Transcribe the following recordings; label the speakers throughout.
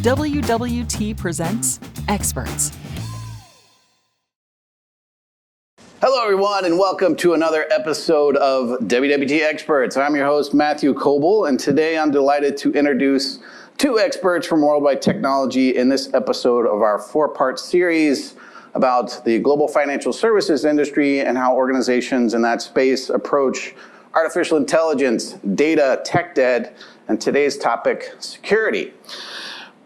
Speaker 1: WWT presents Experts.
Speaker 2: Hello, everyone, and welcome to another episode of WWT Experts. I'm your host, Matthew Coble, and today I'm delighted to introduce two experts from worldwide technology in this episode of our four-part series about the global financial services industry and how organizations in that space approach artificial intelligence, data, tech debt, and today's topic, security.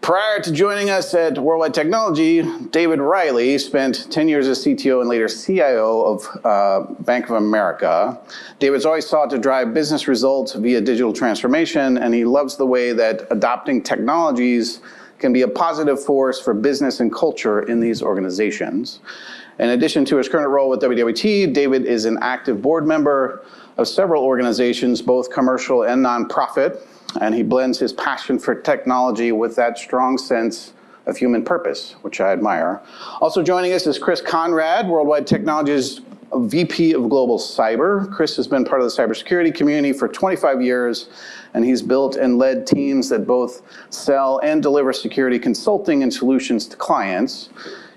Speaker 2: Prior to joining us at Worldwide Technology, David Reilly spent 10 years as CTO and later CIO of Bank of America. David's always sought to drive business results via digital transformation, and he loves the way that adopting technologies can be a positive force for business and culture in these organizations. In addition to his current role with WWT, David is an active board member of several organizations, both commercial and nonprofit, and he blends his passion for technology with that strong sense of human purpose, which I admire. Also joining us is Chris Konrad, Worldwide Technology's VP of Global Cyber. Chris has been part of the cybersecurity community for 25 years, and he's built and led teams that both sell and deliver security consulting and solutions to clients.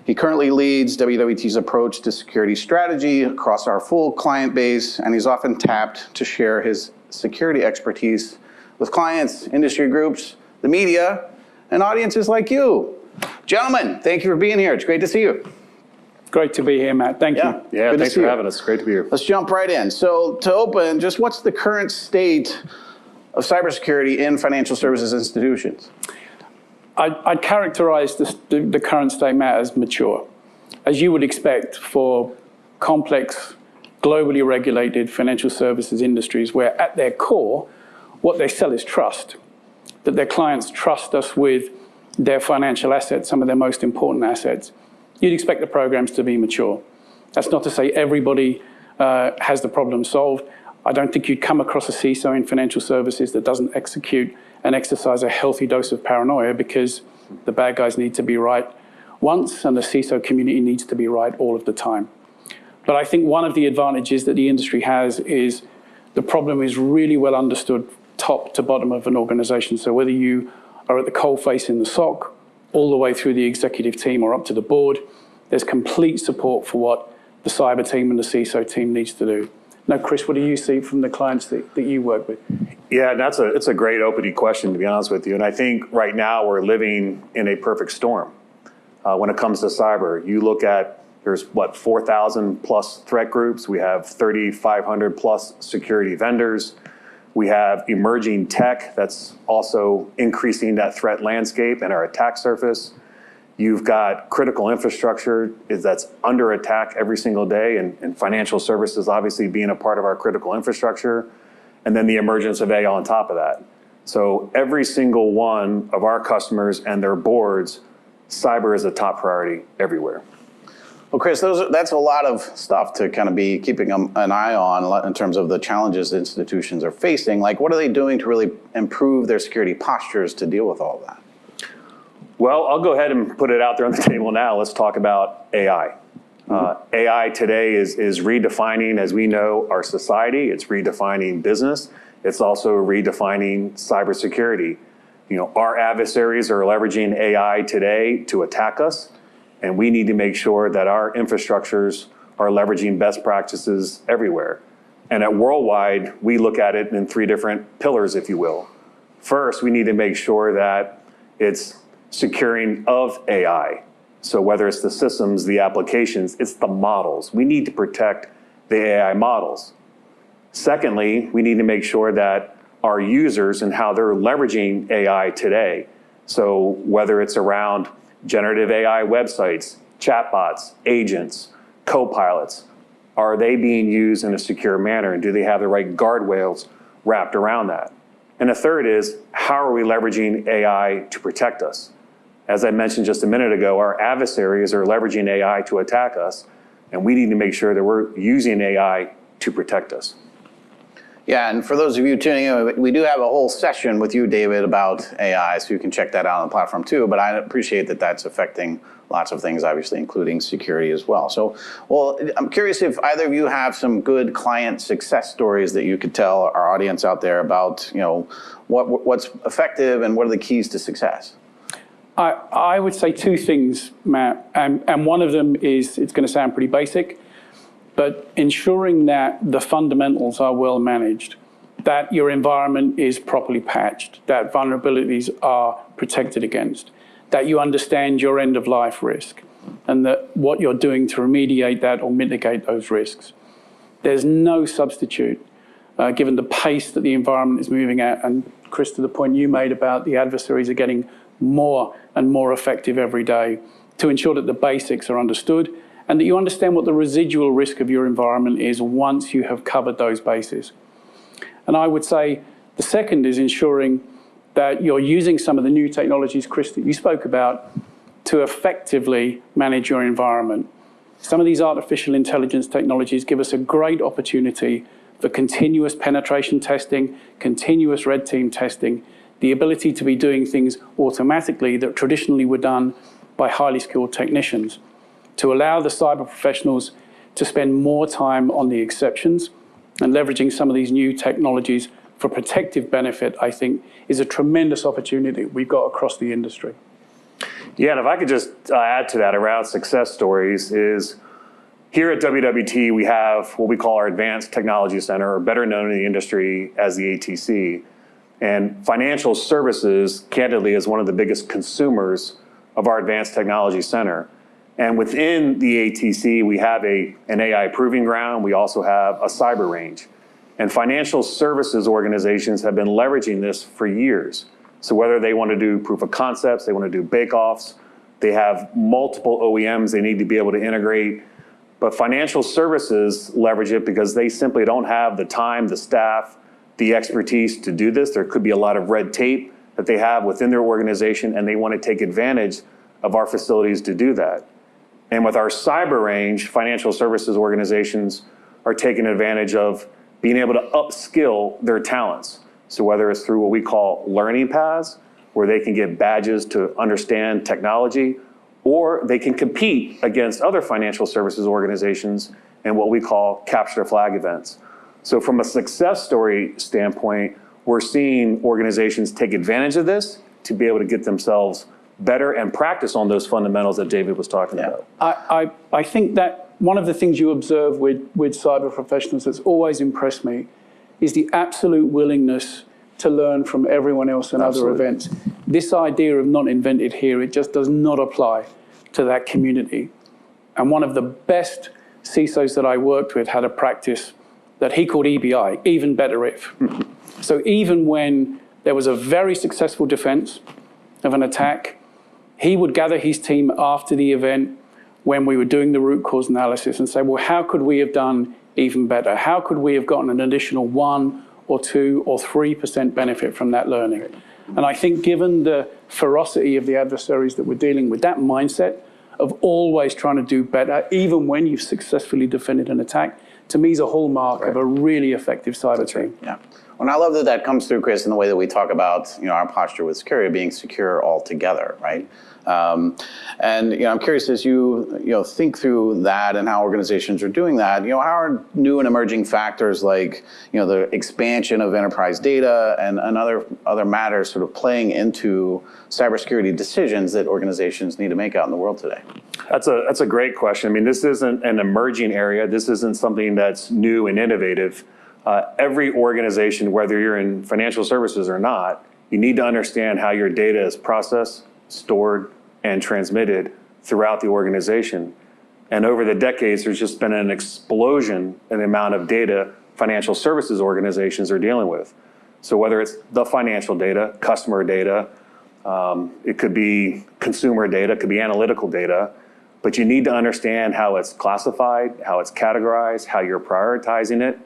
Speaker 2: He currently leads WWT's approach to security strategy across our full client base, and he's often tapped to share his security expertise with clients, industry groups, the media, and audiences like you. Gentlemen, thank you for being here. It's great to see you.
Speaker 3: Great to be here, Matt. Thank you.
Speaker 4: Yeah, thanks for having us. Great to be here.
Speaker 2: Let's jump right in. So to open, just what's the current state of cybersecurity in financial services institutions?
Speaker 3: I'd characterize the current state, Matt, as mature. As you would expect for complex, globally regulated financial services industries where at their core, what they sell is trust, that their clients trust us with their financial assets, some of their most important assets. You'd expect the programs to be mature. That's not to say everybody has the problem solved. I don't think you'd come across a CISO in financial services that doesn't execute and exercise a healthy dose of paranoia, because the bad guys need to be right once and the CISO community needs to be right all of the time. But I think one of the advantages that the industry has is the problem is really well understood top to bottom of an organization. So whether you are at the coalface in the SOC, all the way through the executive team or up to the board, there's complete support for what the cyber team and the CISO team needs to do. Now, Chris, what do you see from the clients that you work with?
Speaker 4: Yeah, it's a great opening question, to be honest with you. And I think right now we're living in a perfect storm when it comes to cyber. You look at, there's 4,000 plus threat groups. We have 3,500 plus security vendors. We have emerging tech that's also increasing that threat landscape and our attack surface. You've got critical infrastructure that's under attack every single day, and financial services obviously being a part of our critical infrastructure, and then the emergence of AI on top of that. So every single one of our customers and their boards, cyber is a top priority everywhere.
Speaker 2: Well, Chris, that's a lot of stuff to kind of be keeping an eye on in terms of the challenges institutions are facing. Like, what are they doing to really improve their security postures to deal with all of that?
Speaker 4: Well, I'll go ahead and put it out there on the table now. Let's talk about AI. AI today is redefining, as we know, our society. It's redefining business. It's also redefining cybersecurity. You know, our adversaries are leveraging AI today to attack us, and we need to make sure that our infrastructures are leveraging best practices everywhere. And at Worldwide, we look at it in three different pillars, if you will. First, we need to make sure that it's securing of AI. So whether it's the systems, the applications, it's the models. We need to protect the AI models. Secondly, we need to make sure that our users and how they're leveraging AI today. So whether it's around generative AI websites, chatbots, agents, co-pilots, are they being used in a secure manner? And do they have the right guardrails wrapped around that? And the third is, how are we leveraging AI to protect us? As I mentioned just a minute ago, our adversaries are leveraging AI to attack us, and we need to make sure that we're using AI to protect us.
Speaker 2: Yeah, and for those of you tuning in, we do have a whole session with you, David, about AI, so you can check that out on the platform too. But I appreciate that that's affecting lots of things, obviously, including security as well. So, well, I'm curious if either of you have some good client success stories that you could tell our audience out there about, you know, what's effective and what are the keys to success?
Speaker 3: I would say two things, Matt, and one of them is, it's going to sound pretty basic, but ensuring that the fundamentals are well managed, that your environment is properly patched, that vulnerabilities are protected against, that you understand your end-of-life risk, and that what you're doing to remediate that or mitigate those risks. There's no substitute, given the pace that the environment is moving at, and Chris, to the point you made about the adversaries are getting more and more effective every day, to ensure that the basics are understood and that you understand what the residual risk of your environment is once you have covered those bases. And I would say the second is ensuring that you're using some of the new technologies, Chris, that you spoke about, to effectively manage your environment. Some of these artificial intelligence technologies give us a great opportunity for continuous penetration testing, continuous red team testing, the ability to be doing things automatically that traditionally were done by highly skilled technicians, to allow the cyber professionals to spend more time on the exceptions, and leveraging some of these new technologies for protective benefit, I think, is a tremendous opportunity we've got across the industry.
Speaker 4: Yeah, and if I could just add to that around success stories is, here at WWT, we have what we call our Advanced Technology Center, or better known in the industry as the ATC. And financial services, candidly, is one of the biggest consumers of our Advanced Technology Center. And within the ATC, we have an AI proving ground. We also have a cyber range. And financial services organizations have been leveraging this for years. So whether they want to do proof of concepts, they want to do bake-offs, they have multiple OEMs they need to be able to integrate. But financial services leverage it because they simply don't have the time, the staff, the expertise to do this. There could be a lot of red tape that they have within their organization, and they want to take advantage of our facilities to do that. And with our cyber range, financial services organizations are taking advantage of being able to upskill their talents. So whether it's through what we call learning paths, where they can get badges to understand technology, or they can compete against other financial services organizations in what we call capture the flag events. So from a success story standpoint, we're seeing organizations take advantage of this to be able to get themselves better and practice on those fundamentals that David was talking about.
Speaker 3: I think that one of the things you observe with cyber professionals that's always impressed me is the absolute willingness to learn from everyone else and other events. This idea of not invented here, it just does not apply to that community. And one of the best CISOs that I worked with had a practice that he called EBI, even better if. So even when there was a very successful defense of an attack, he would gather his team after the event when we were doing the root cause analysis and say, well, how could we have done even better? How could we have gotten an additional 1 or 2 or 3% benefit from that learning? And I think given the ferocity of the adversaries that we're dealing with, that mindset of always trying to do better, even when you've successfully defended an attack, to me is a hallmark of a really effective cyber team.
Speaker 2: Yeah. And I love that that comes through, Chris, in the way that we talk about, our posture with security being secure altogether, right? And I'm curious, as you think through that and how organizations are doing that, how are new and emerging factors like the expansion of enterprise data and other matters sort of playing into cybersecurity decisions that organizations need to make out in the world today?
Speaker 4: That's a great question. I mean, this isn't an emerging area. This isn't something that's new and innovative. Every organization, whether you're in financial services or not, you need to understand how your data is processed, stored, and transmitted throughout the organization. And over the decades, there's just been an explosion in the amount of data financial services organizations are dealing with. So whether it's the financial data, customer data, it could be consumer data, it could be analytical data, but you need to understand how it's classified, how it's categorized, how you're prioritizing it,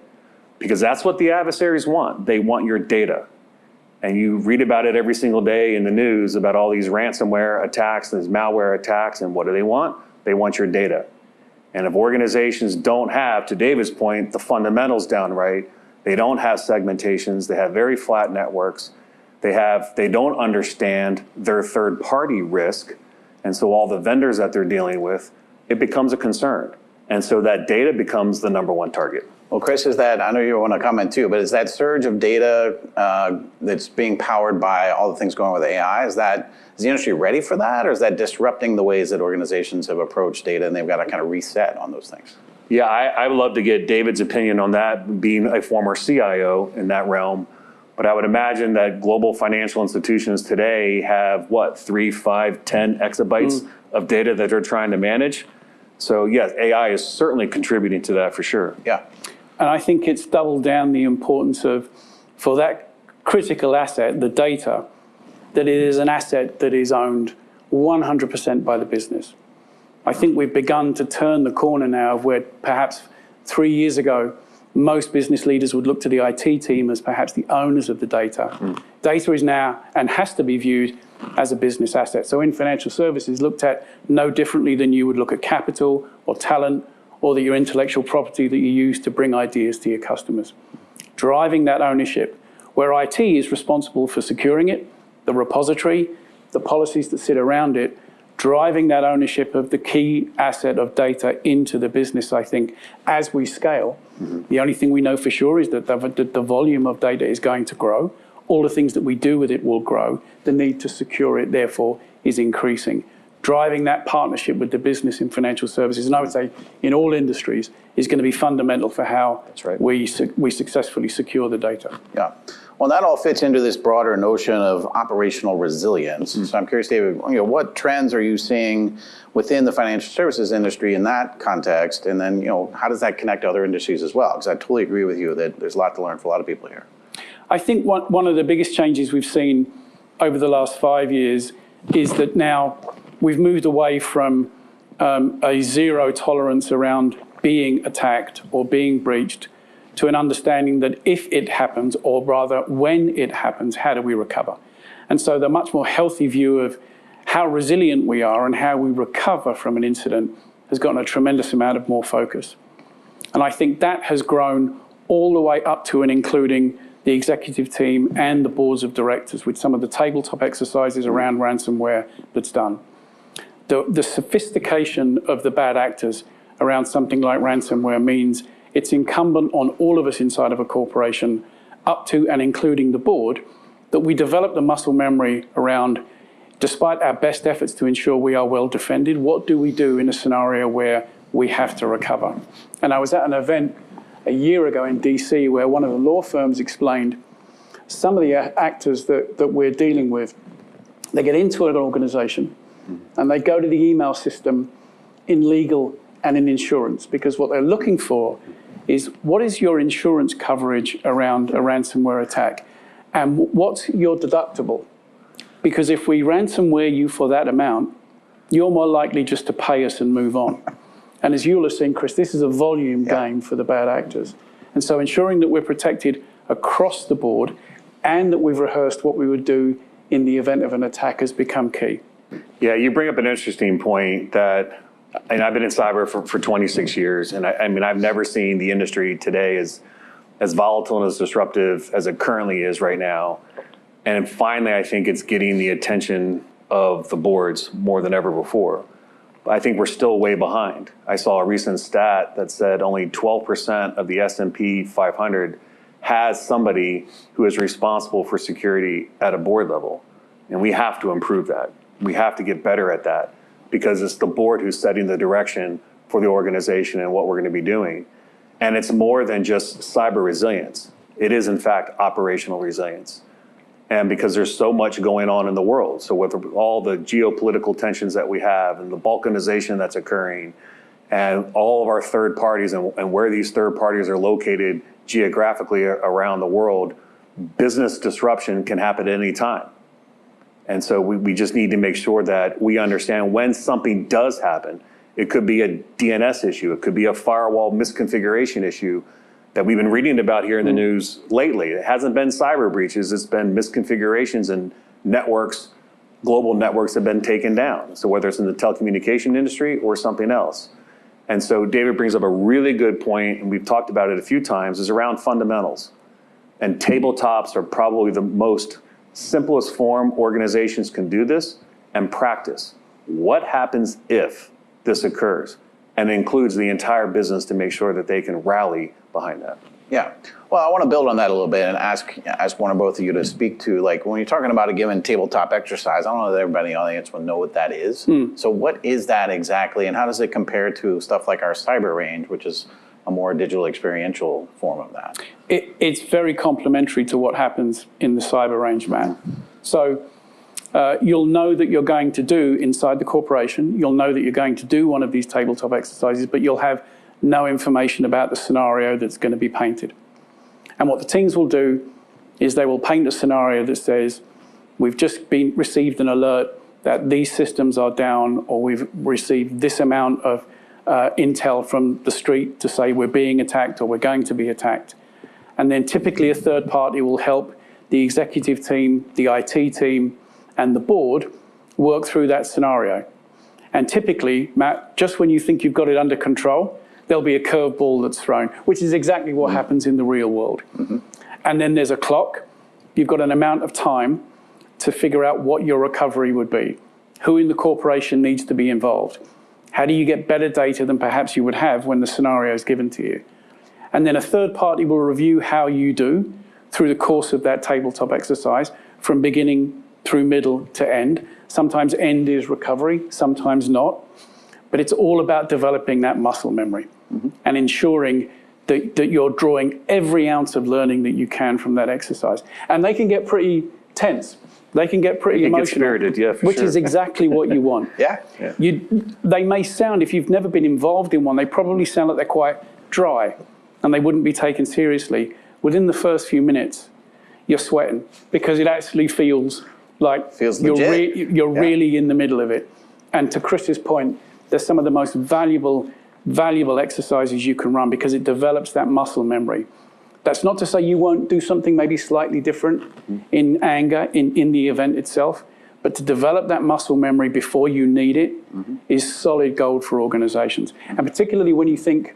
Speaker 4: because that's what the adversaries want. They want your data. And you read about it every single day in the news about all these ransomware attacks and these malware attacks, and what do they want? They want your data. And if organizations don't have, to David's point, the fundamentals down right, they don't have segmentations, they have very flat networks, they don't understand their third-party risk, and so all the vendors that they're dealing with, it becomes a concern. And so that data becomes the #1 target.
Speaker 2: Well, Chris, is that, I know you want to comment too, but is that surge of data that's being powered by all the things going on with AI, is the industry ready for that, or is that disrupting the ways that organizations have approached data and they've got to kind of reset on those things?
Speaker 4: Yeah, I would love to get David's opinion on that, being a former CIO in that realm. But I would imagine that global financial institutions today have, 3, 5, 10 exabytes of data that they're trying to manage. So yes, AI is certainly contributing to that for sure.
Speaker 2: Yeah.
Speaker 3: And I think it's doubled down the importance of, for that critical asset, the data, that it is an asset that is owned 100% by the business. I think we've begun to turn the corner now of where perhaps 3 years ago, most business leaders would look to the IT team as perhaps the owners of the data. Data is now and has to be viewed as a business asset. So in financial services, looked at no differently than you would look at capital or talent or your intellectual property that you use to bring ideas to your customers. Driving that ownership, where IT is responsible for securing it, the repository, the policies that sit around it, driving that ownership of the key asset of data into the business, I think, as we scale. The only thing we know for sure is that the volume of data is going to grow. All the things that we do with it will grow. The need to secure it, therefore, is increasing. Driving that partnership with the business in financial services, and I would say in all industries, is going to be fundamental for how we successfully secure the data.
Speaker 2: Yeah. Well, that all fits into this broader notion of operational resilience. So I'm curious, David, what trends are you seeing within the financial services industry in that context? And then, how does that connect to other industries as well? Because I totally agree with you that there's a lot to learn for a lot of people here.
Speaker 3: I think one of the biggest changes we've seen over the last 5 years is that now we've moved away from a zero tolerance around being attacked or being breached to an understanding that if it happens, or rather when it happens, how do we recover? And so the much more healthy view of how resilient we are and how we recover from an incident has gotten a tremendous amount of more focus. And I think that has grown all the way up to and including the executive team and the boards of directors with some of the tabletop exercises around ransomware that's done. The sophistication of the bad actors around something like ransomware means it's incumbent on all of us inside of a corporation, up to and including the board, that we develop the muscle memory around, despite our best efforts to ensure we are well defended, what do we do in a scenario where we have to recover? And I was at an event a year ago in DC where one of the law firms explained some of the actors that we're dealing with. They get into an organization and they go to the email system in legal and in insurance, because what they're looking for is, what is your insurance coverage around a ransomware attack? And what's your deductible? Because if we ransomware you for that amount, you're more likely just to pay us and move on. And as you'll have seen, Chris, this is a volume game for the bad actors. And so ensuring that we're protected across the board and that we've rehearsed what we would do in the event of an attack has become key.
Speaker 4: Yeah, you bring up an interesting point that, and I've been in cyber for 26 years, and I mean, I've never seen the industry today as volatile and as disruptive as it currently is right now. And finally, I think it's getting the attention of the boards more than ever before. I think we're still way behind. I saw a recent stat that said only 12% of the S&P 500 has somebody who is responsible for security at a board level. And we have to improve that. We have to get better at that, because it's the board who's setting the direction for the organization and what we're going to be doing. And it's more than just cyber resilience. It is, in fact, operational resilience. And because there's so much going on in the world, so with all the geopolitical tensions that we have and the balkanization that's occurring and all of our third parties and where these third parties are located geographically around the world, business disruption can happen at any time. And so we just need to make sure that we understand when something does happen. It could be a DNS issue. It could be a firewall misconfiguration issue that we've been reading about here in the news lately. It hasn't been cyber breaches. It's been misconfigurations and networks, global networks have been taken down. So whether it's in the telecommunication industry or something else. And so David brings up a really good point, and we've talked about it a few times, is around fundamentals. And tabletops are probably the most simplest form organizations can do this and practice. What happens if this occurs? And it includes the entire business to make sure that they can rally behind that.
Speaker 2: Yeah. Well, I want to build on that a little bit and ask one or both of you to speak to, like, when you're talking about a given tabletop exercise, I don't know that everybody in the audience will know what that is. So what is that exactly, and how does it compare to stuff like our cyber range, which is a more digital experiential form of that?
Speaker 3: It's very complementary to what happens in the cyber range, Matt. So you'll know that you're going to do inside the corporation, you'll know that you're going to do one of these tabletop exercises, but you'll have no information about the scenario that's going to be painted. And what the teams will do is they will paint a scenario that says, we've just received an alert that these systems are down, or we've received this amount of intel from the street to say we're being attacked or we're going to be attacked. And then typically a third party will help the executive team, the IT team, and the board work through that scenario. And typically, Matt, just when you think you've got it under control, there'll be a curveball that's thrown, which is exactly what happens in the real world. And then there's a clock. You've got an amount of time to figure out what your recovery would be. Who in the corporation needs to be involved? How do you get better data than perhaps you would have when the scenario is given to you? And then a third party will review how you do through the course of that tabletop exercise, from beginning through middle to end. Sometimes end is recovery, sometimes not. But it's all about developing that muscle memory and ensuring that you're drawing every ounce of learning that you can from that exercise. And they can get pretty tense. They can get pretty emotional. Get
Speaker 4: spirited, yeah, for
Speaker 3: which
Speaker 4: sure.
Speaker 3: is exactly what you want.
Speaker 2: Yeah.
Speaker 3: They may sound, if you've never been involved in one, they probably sound like they're quite dry and they wouldn't be taken seriously. Within the first few minutes, you're sweating because it actually feels like you're really in the middle of it. And to Chris's point, they're some of the most valuable exercises you can run because it develops that muscle memory. That's not to say you won't do something maybe slightly different in anger, in the event itself, but to develop that muscle memory before you need it is solid gold for organizations. And particularly when you think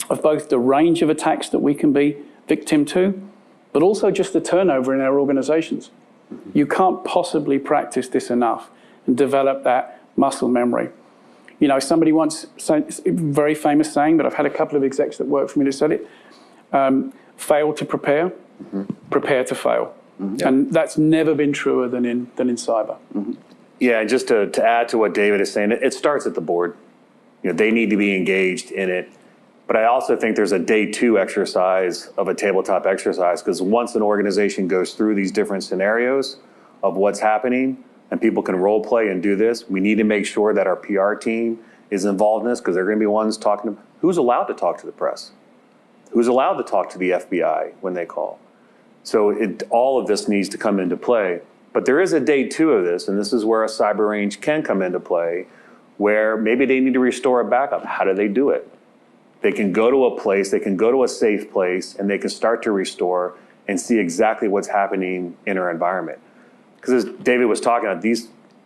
Speaker 3: of both the range of attacks that we can be victim to, but also just the turnover in our organizations. You can't possibly practice this enough and develop that muscle memory. You know, somebody once said, a very famous saying, but I've had a couple of execs that work for me that said it, fail to prepare, prepare to fail. And that's never been truer than in cyber.
Speaker 4: Yeah, and just to add to what David is saying, it starts at the board. You know, they need to be engaged in it. But I also think there's a day two exercise of a tabletop exercise, because once an organization goes through these different scenarios of what's happening, and people can role play and do this, we need to make sure that our PR team is involved in this, because they're going to be ones talking to who's allowed to talk to the press, who's allowed to talk to the FBI when they call. So all of this needs to come into play. But there is a day two of this, and this is where a cyber range can come into play, where maybe they need to restore a backup. How do they do it? They can go to a place, they can go to a safe place, and they can start to restore and see exactly what's happening in our environment. Because as David was talking about,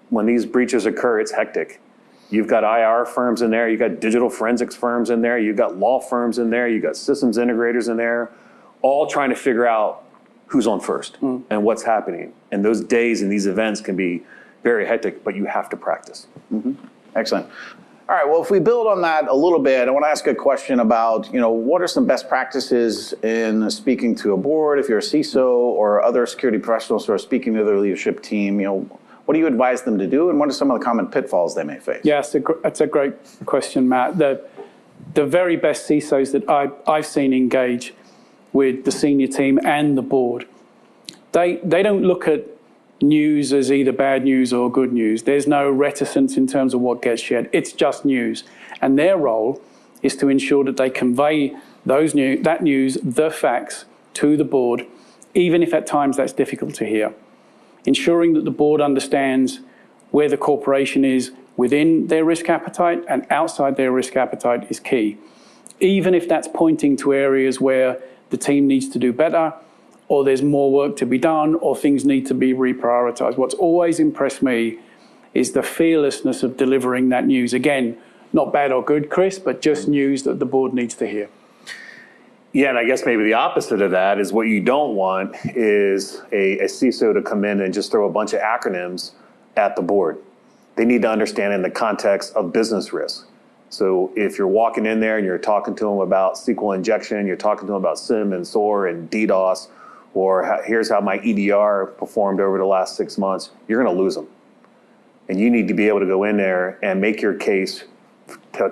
Speaker 4: when these breaches occur, it's hectic. You've got IR firms in there, you've got digital forensics firms in there, you've got law firms in there, you've got systems integrators in there, all trying to figure out who's on first and what's happening. And those days and these events can be very hectic, but you have to practice.
Speaker 2: Excellent. All right, well, if we build on that a little bit, I want to ask a question about, what are some best practices in speaking to a board, if you're a CISO or other security professionals who are speaking to their leadership team, what do you advise them to do, and what are some of the common pitfalls they may face?
Speaker 3: Yeah, that's a great question, Matt. The very best CISOs that I've seen engage with the senior team and the board, they don't look at news as either bad news or good news. There's no reticence in terms of what gets shared. It's just news. And their role is to ensure that they convey that news, the facts, to the board, even if at times that's difficult to hear. Ensuring that the board understands where the corporation is within their risk appetite and outside their risk appetite is key. Even if that's pointing to areas where the team needs to do better, or there's more work to be done, or things need to be reprioritized. What's always impressed me is the fearlessness of delivering that news. Again, not bad or good, Chris, but just news that the board needs to hear.
Speaker 4: Yeah, and I guess maybe the opposite of that is what you don't want is a CISO to come in and just throw a bunch of acronyms at the board. They need to understand in the context of business risk. So if you're walking in there and you're talking to them about SQL injection, you're talking to them about SIM and SOAR and DDoS, or here's how my EDR performed over the last 6 months, you're going to lose them. And you need to be able to go in there and make your case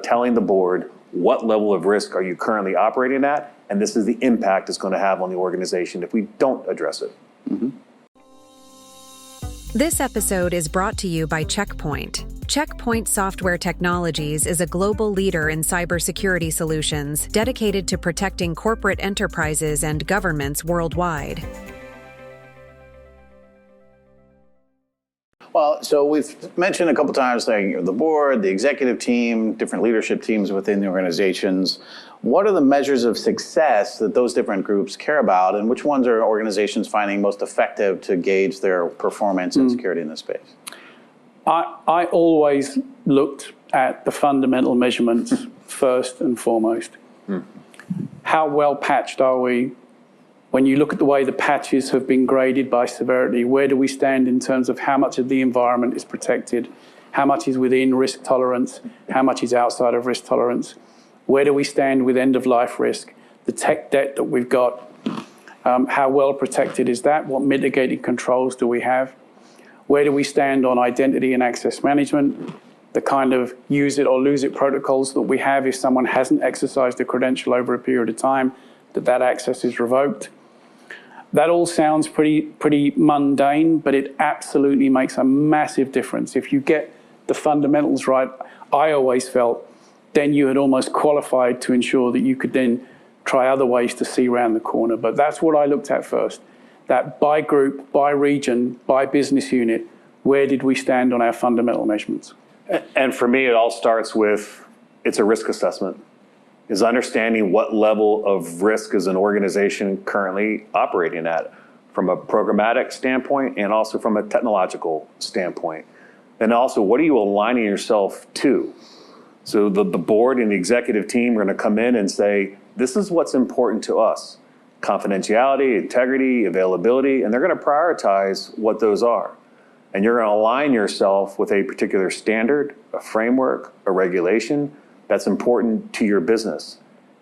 Speaker 4: telling the board what level of risk are you currently operating at, and this is the impact it's going to have on the organization if we don't address it.
Speaker 2: Mm-hmm.
Speaker 5: This episode is brought to you by Checkpoint. Checkpoint Software Technologies is a global leader in cybersecurity solutions dedicated to protecting corporate enterprises and governments worldwide.
Speaker 2: Well, so we've mentioned a couple times like the board, the executive team, different leadership teams within the organizations. What are the measures of success that those different groups care about, and which ones are organizations finding most effective to gauge their performance and security in this space?
Speaker 3: I always looked at the fundamental measurements first and foremost. How well patched are we? When you look at the way the patches have been graded by severity, where do we stand in terms of how much of the environment is protected? How much is within risk tolerance? How much is outside of risk tolerance? Where do we stand with end-of-life risk? The tech debt that we've got, how well protected is that? What mitigating controls do we have? Where do we stand on identity and access management? The kind of use it or lose it protocols that we have if someone hasn't exercised a credential over a period of time, that access is revoked. That all sounds pretty mundane, but it absolutely makes a massive difference. If you get the fundamentals right, I always felt, then you had almost qualified to ensure that you could then try other ways to see around the corner. But that's what I looked at first. That by group, by region, by business unit, where did we stand on our fundamental measurements?
Speaker 4: And for me, it all starts with, it's a risk assessment. Is understanding what level of risk is an organization currently operating at from a programmatic standpoint and also from a technological standpoint. And also, what are you aligning yourself to? So the board and the executive team are going to come in and say, this is what's important to us. Confidentiality, integrity, availability, and they're going to prioritize what those are. And you're going to align yourself with a particular standard, a framework, a regulation that's important to your business.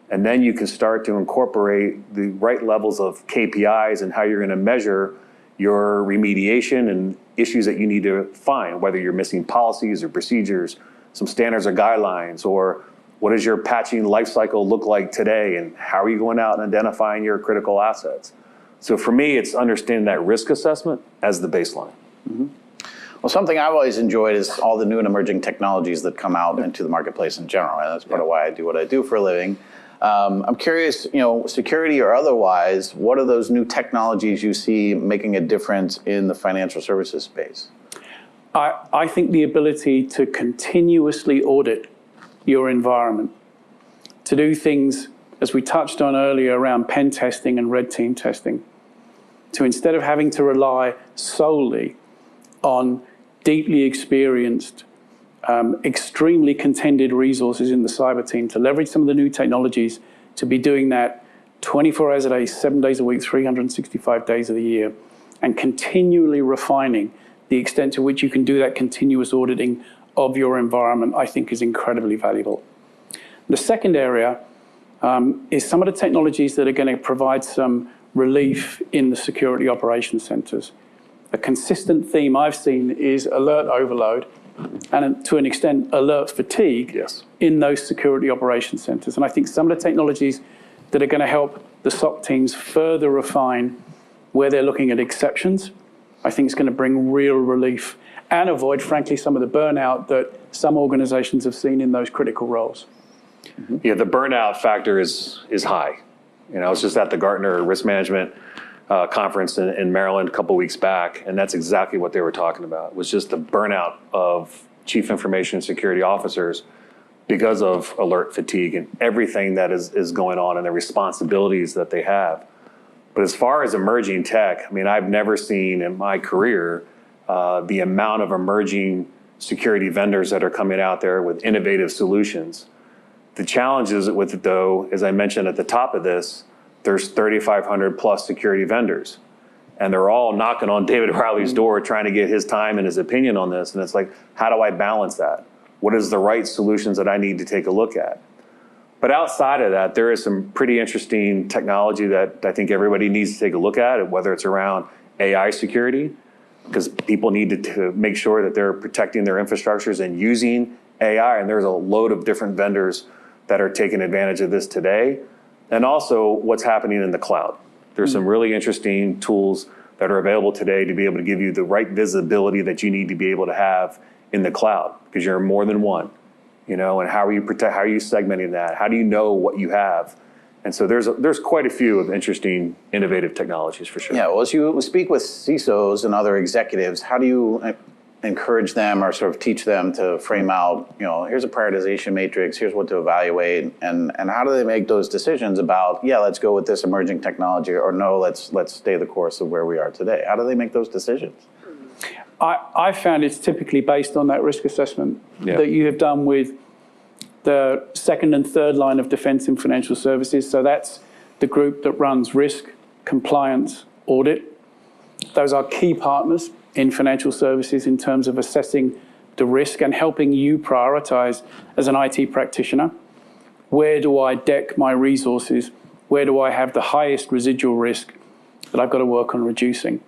Speaker 4: And then you can start to incorporate the right levels of KPIs and how you're going to measure your remediation and issues that you need to find, whether you're missing policies or procedures, some standards or guidelines, or what does your patching lifecycle look like today, and how are you going out and identifying your critical assets? So for me, it's understanding that risk assessment as the baseline.
Speaker 2: Mm-hmm. Well, something I've always enjoyed is all the new and emerging technologies that come out into the marketplace in general. And that's part of why I do what I do for a living. I'm curious, security or otherwise, what are those new technologies you see making a difference in the financial services space?
Speaker 3: I think the ability to continuously audit your environment, to do things, as we touched on earlier, around pen testing and red team testing, to instead of having to rely solely on deeply experienced, extremely contended resources in the cyber team, to leverage some of the new technologies, to be doing that 24 hours a day, 7 days a week, 365 days of the year, and continually refining the extent to which you can do that continuous auditing of your environment, I think is incredibly valuable. The second area is some of the technologies that are going to provide some relief in the security operations centers. A consistent theme I've seen is alert overload and to an extent alert fatigue in those security operations centers. And I think some of the technologies that are going to help the SOC teams further refine where they're looking at exceptions, I think it's going to bring real relief and avoid, frankly, some of the burnout that some organizations have seen in those critical roles.
Speaker 4: Mm-hmm. Yeah, the burnout factor is high. I was just at the Gartner Risk Management conference in Maryland a couple weeks back, and that's exactly what they were talking about. It was just the burnout of chief information security officers because of alert fatigue and everything that is going on and the responsibilities that they have. But as far as emerging tech, I've never seen in my career the amount of emerging security vendors that are coming out there with innovative solutions. The challenges with it, though, as I mentioned at the top of this, there's 3,500 plus security vendors. And they're all knocking on David Reilly's door trying to get his time and his opinion on this. And it's like, how do I balance that? What is the right solutions that I need to take a look at? But outside of that, there is some pretty interesting technology that I think everybody needs to take a look at, whether it's around AI security, because people need to make sure that they're protecting their infrastructures and using AI. And there's a load of different vendors that are taking advantage of this today. And also what's happening in the cloud. There's some really interesting tools that are available today to be able to give you the right visibility that you need to be able to have in the cloud, because you're more than one. And how are you segmenting that? How do you know what you have? And so there's quite a few of interesting, innovative technologies for sure.
Speaker 2: Yeah, well, as you speak with CISOs and other executives, how do you encourage them or sort of teach them to frame out, here's a prioritization matrix, here's what to evaluate, and how do they make those decisions about, let's go with this emerging technology, or no, let's stay the course of where we are today? How do they make those decisions?
Speaker 3: I found it's typically based on that risk assessment that you have done with the second and third line of defense in financial services. So that's the group that runs risk, compliance, audit. Those are key partners in financial services in terms of assessing the risk and helping you prioritize as an IT practitioner. Where do I deck my resources? Where do I have the highest residual risk that I've got to work on reducing?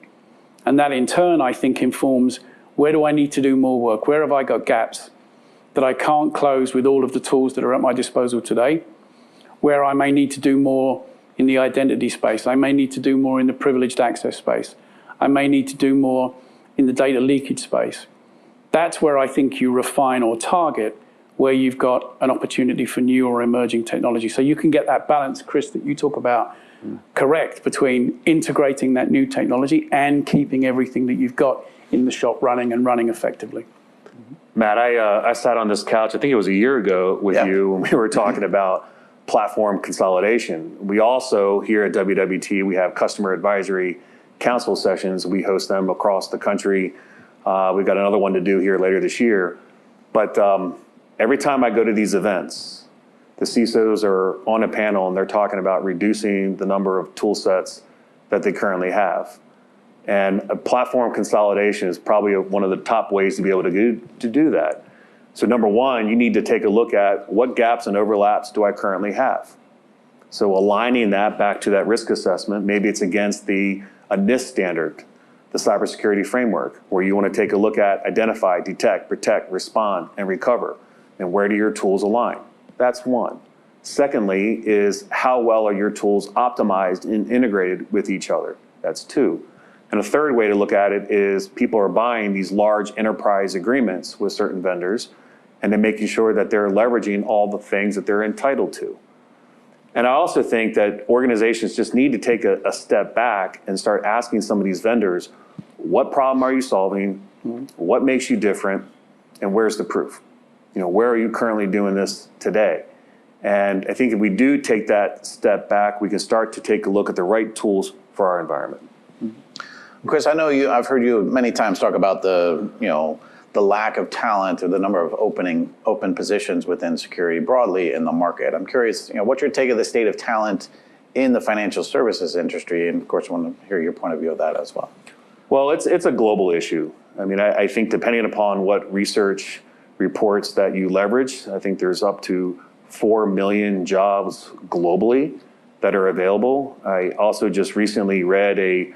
Speaker 3: And that in turn, I think, informs where do I need to do more work? Where have I got gaps that I can't close with all of the tools that are at my disposal today? Where I may need to do more in the identity space. I may need to do more in the privileged access space. I may need to do more in the data leakage space. That's where I think you refine or target where you've got an opportunity for new or emerging technology. So you can get that balance, Chris, that you talk about, correct, between integrating that new technology and keeping everything that you've got in the shop running and running effectively.
Speaker 4: Matt, I sat on this couch, I think it was a year ago with you, when we were talking about platform consolidation. We also, here at WWT, we have customer advisory council sessions. We host them across the country. We've got another one to do here later this year. But every time I go to these events, the CISOs are on a panel and they're talking about reducing the number of tool sets that they currently have. And a platform consolidation is probably one of the top ways to be able to do that. So number one, you need to take a look at what gaps and overlaps do I currently have. So aligning that back to that risk assessment, maybe it's against a NIST standard, the cybersecurity framework, where you want to take a look at identify, detect, protect, respond, and recover. And where do your tools align? That's one. Secondly is how well are your tools optimized and integrated with each other? That's two. And a third way to look at it is people are buying these large enterprise agreements with certain vendors and then making sure that they're leveraging all the things that they're entitled to. And I also think that organizations just need to take a step back and start asking some of these vendors, what problem are you solving? What makes you different? And where's the proof? Where are you currently doing this today? And I think if we do take that step back, we can start to take a look at the right tools for our environment.
Speaker 2: Chris, I know I've heard you many times talk about the lack of talent or the number of open positions within security broadly in the market. I'm curious, what's your take of the state of talent in the financial services industry? And of course, I want to hear your point of view of that as well.
Speaker 4: Well, it's a global issue. I mean, I think depending upon what research reports that you leverage, I think there's up to 4 million jobs globally that are available. I also just recently read a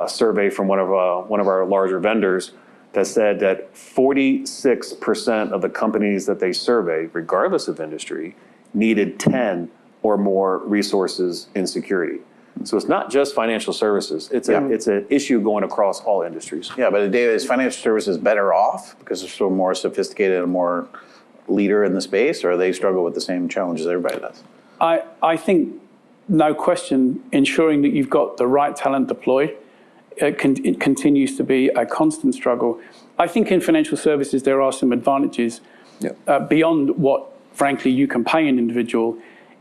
Speaker 4: survey from one of our larger vendors that said that 46% of the companies that they surveyed, regardless of industry, needed 10 or more resources in security. So it's not just financial services. It's an issue going across all industries.
Speaker 2: Yeah, but David, is financial services better off because they're so more sophisticated and more leader in the space, or they struggle with the same challenges everybody does?
Speaker 3: I think, no question, ensuring that you've got the right talent deployed, it continues to be a constant struggle. I think in financial services there are some advantages beyond what, frankly, you can pay an individual.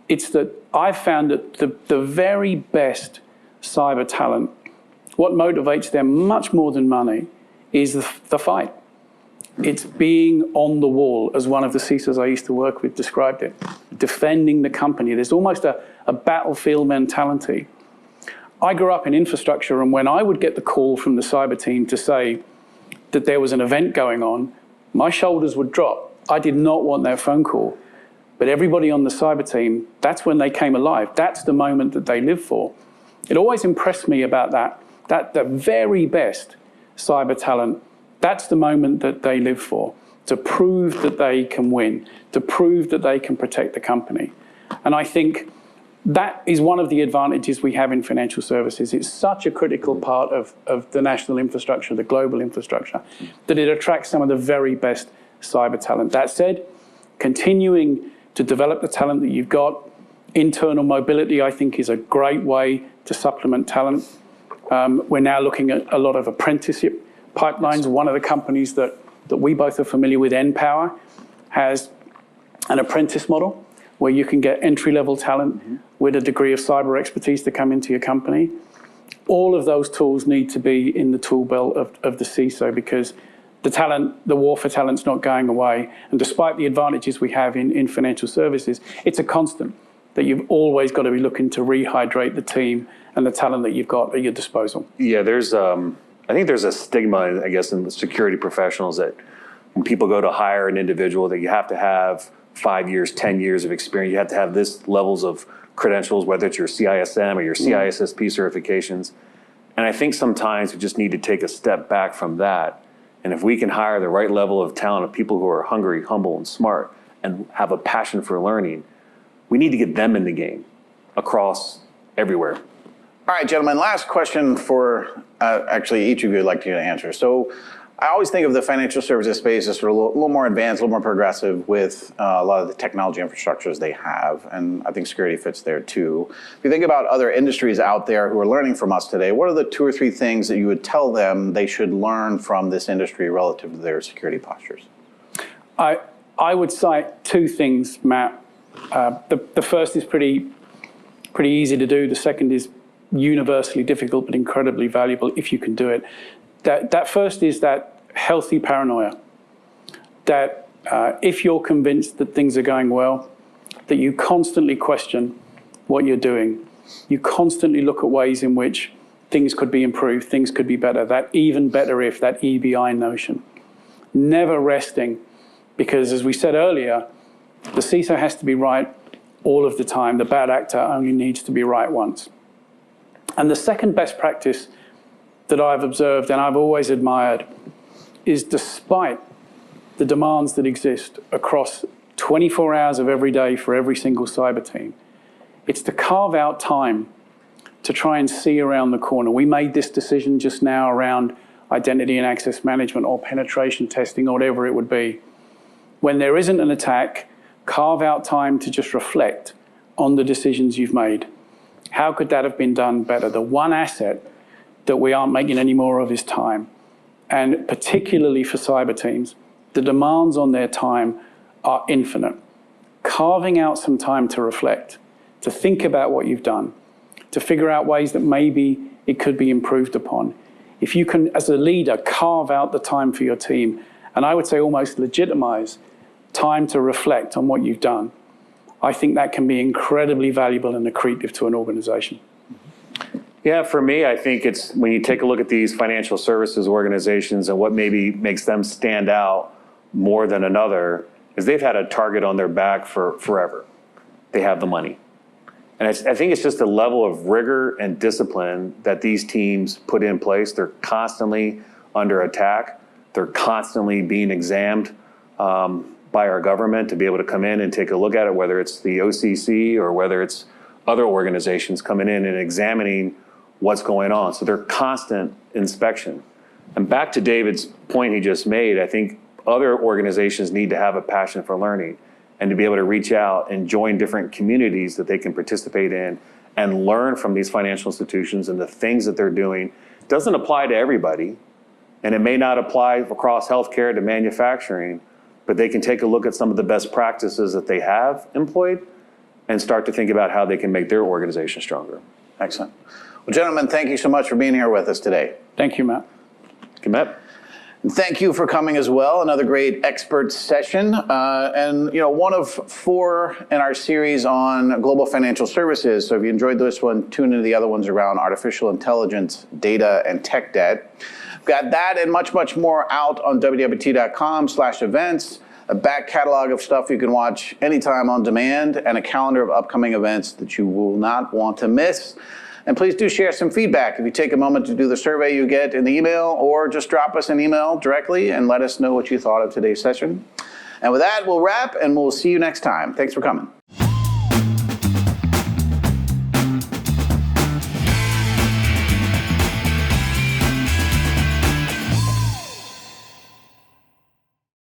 Speaker 3: It's that I've found that the very best cyber talent, what motivates them much more than money is the fight. It's being on the wall, as one of the CISOs I used to work with described it, defending the company. There's almost a battlefield mentality. I grew up in infrastructure, and when I would get the call from the cyber team to say that there was an event going on, my shoulders would drop. I did not want that phone call. But everybody on the cyber team, that's when they came alive. That's the moment that they live for. It always impressed me about that the very best cyber talent, that's the moment that they live for, to prove that they can win, to prove that they can protect the company. And I think that is one of the advantages we have in financial services. It's such a critical part of the national infrastructure, the global infrastructure, that it attracts some of the very best cyber talent. That said, continuing to develop the talent that you've got, internal mobility, I think, is a great way to supplement talent. We're now looking at a lot of apprenticeship pipelines. One of the companies that we both are familiar with, NPower, has an apprentice model where you can get entry-level talent with a degree of cyber expertise to come into your company. All of those tools need to be in the tool belt of the CISO, because the war for talent's not going away. And despite the advantages we have in financial services, it's a constant that you've always got to be looking to rehydrate the team and the talent that you've got at your disposal.
Speaker 4: Yeah, I think there's a stigma, I guess, in the security professionals that when people go to hire an individual, that you have to have 5 years, 10 years of experience. You have to have this levels of credentials, whether it's your CISM or your CISSP certifications. And I think sometimes we just need to take a step back from that. And if we can hire the right level of talent of people who are hungry, humble, and smart, and have a passion for learning, we need to get them in the game across everywhere.
Speaker 2: All right, gentlemen, last question for actually each of you I'd like you to answer. So I always think of the financial services space as sort of a little more advanced, a little more progressive with a lot of the technology infrastructures they have, and I think security fits there too. If you think about other industries out there who are learning from us today, what are the 2 or 3 things that you would tell them they should learn from this industry relative to their security postures?
Speaker 3: I would cite 2 things, Matt. The first is pretty easy to do. The second is universally difficult but incredibly valuable if you can do it. That first is that healthy paranoia, that if you're convinced that things are going well, that you constantly question what you're doing. You constantly look at ways in which things could be improved, things could be better, that even better if, that EBI notion. Never resting, because as we said earlier, the CISO has to be right all of the time. The bad actor only needs to be right once. And the second best practice that I've observed and I've always admired is, despite the demands that exist across 24 hours of every day for every single cyber team, it's to carve out time to try and see around the corner. We made this decision just now around identity and access management or penetration testing or whatever it would be. When there isn't an attack, carve out time to just reflect on the decisions you've made. How could that have been done better? The one asset that we aren't making any more of is time. And particularly for cyber teams, the demands on their time are infinite. Carving out some time to reflect, to think about what you've done, to figure out ways that maybe it could be improved upon. If you can, as a leader, carve out the time for your team, and I would say almost legitimize time to reflect on what you've done, I think that can be incredibly valuable and accretive to an organization.
Speaker 4: Yeah, for me, I think it's when you take a look at these financial services organizations and what maybe makes them stand out more than another is they've had a target on their back for forever. They have the money. And I think it's just a level of rigor and discipline that these teams put in place. They're constantly under attack. They're constantly being examined by our government to be able to come in and take a look at it, whether it's the OCC or whether it's other organizations coming in and examining what's going on. So they're constant inspection. And back to David's point he just made, I think other organizations need to have a passion for learning and to be able to reach out and join different communities that they can participate in and learn from these financial institutions and the things that they're doing. It doesn't apply to everybody, and it may not apply across healthcare to manufacturing, but they can take a look at some of the best practices that they have employed and start to think about how they can make their organization stronger.
Speaker 2: Excellent. Well, gentlemen, thank you so much for being here with us today.
Speaker 3: Thank you, Matt.
Speaker 4: Thank you, Matt.
Speaker 2: And thank you for coming as well. Another great expert session. And one of 4 in our series on global financial services. So if you enjoyed this one, tune into the other ones around artificial intelligence, data, and tech debt. We've got that and much, much more out on WWT.com/events. a back catalog of stuff you can watch anytime on demand, and a calendar of upcoming events that you will not want to miss. And please do share some feedback. If you take a moment to do the survey you get in the email, or just drop us an email directly and let us know what you thought of today's session. And with that, we'll wrap, and we'll see you next time. Thanks for coming.